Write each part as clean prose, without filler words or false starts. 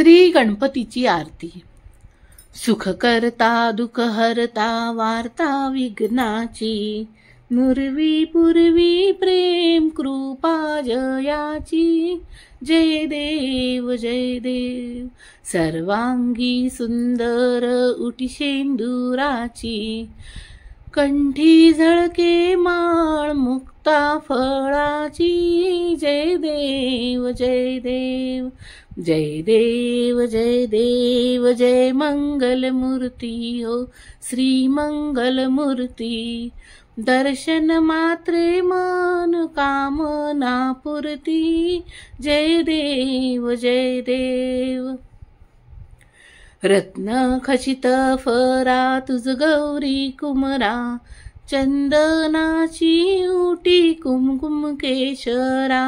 श्री गणपतीची आरती। सुख करता दुःख हरता वार्ता विघ्नाची, नुरवी पूर्वी प्रेम कृपा जयाची। जय देव जय देव सर्वांगी सुंदर उटी शेंदुराची, कंठी झळके माळ मुक्ता फळाची। जय देव जय देव जय देव जय देव जय मंगल मूर्ती हो श्री मंगल मूर्ती। दर्शन मात्रे मन कामना पुरती। जय देव जय देव रत्न खचित फरा तुझ गौरी कुमरा, चंदनाची उटी कुमकुम केशरा।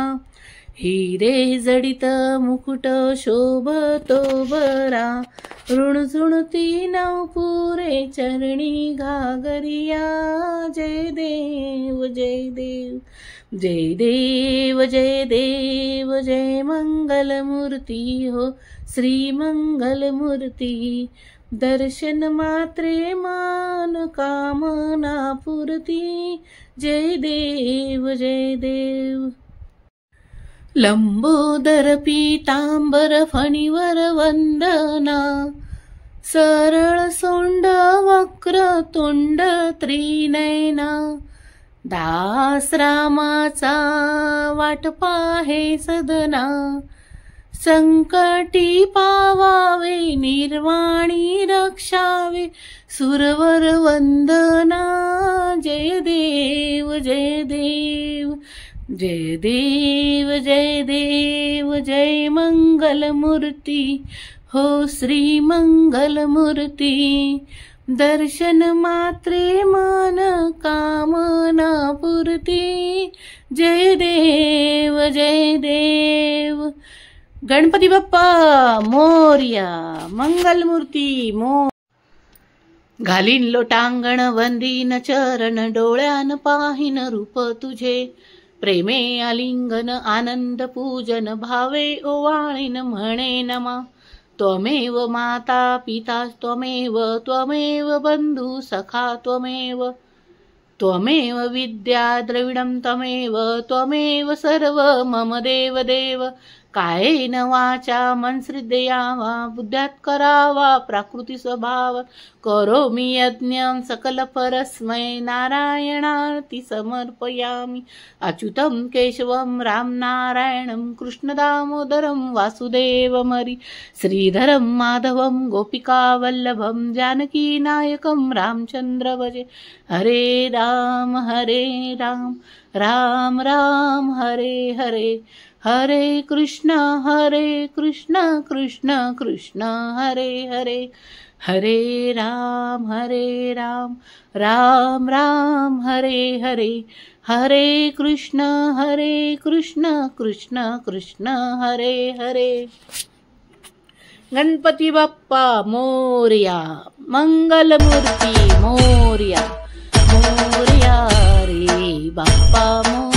हिरे जडित मुकुट शोभतो बरा, ऋणझुणती नवपुरे चरणी घागरिया। जय देव जय देव जय देव जय देव जय मंगल मूर्ती हो श्री मंगल मूर्ती। दर्शन मात्रे मान कामना पुरती। जय देव जय देव लंबोदर पीतांबर फणीवर वंदना, सरळ सोंड वक्र तोंड त्रिनयना। दास रामाचा वाट पाहे सदना, संकटी पावावे निर्वाणी रक्षावे सुरवर वंदना। जय देव जय देव जय देव जय देव जय मंगल मूर्ती हो श्री मंगल मूर्ती। दर्शन मात्रे मन कामना पुरती। जय देव जय देव गणपती बाप्पा मोरया मंगल मूर्ती मोर। घालीन लोटांगण वंदीन चरण, डोळ्यान पाहिन रूप तुझे। प्रेमे आलिंगन आनंद पूजन, भावे ओवाळीन म्हणे नमा। त्वमेव माता पिता त्वमेव, त्वमेव बंधु सखा त्वमेव। त्वमेव विद्या द्रविडं त्वमेव, त्वमेव सर्व मम देव देव। कायेन वाचा मनसृजया वा बुद्ध्यात् करावा प्राकृती स्वभाव। करोमि यज्ञं सकल परस्मै नारायणार्ति समर्पयामि। अच्युतं केशवं राम नारायणं कृष्ण दामोदरं वासुदेवमरि। श्रीधरं माधवं गोपिका वल्लभं जानकी नायकं रामचंद्र भजे। हरे राम राम राम हरे हरे। हरे कृष्ण कृष्ण कृष्ण हरे हरे। हरे राम राम राम हरे हरे। हरे कृष्ण कृष्ण कृष्ण हरे हरे। गणपती बाप्पा मोरया मंगल मूर्ती मोरया मोरया रे बाप्पा मोरया।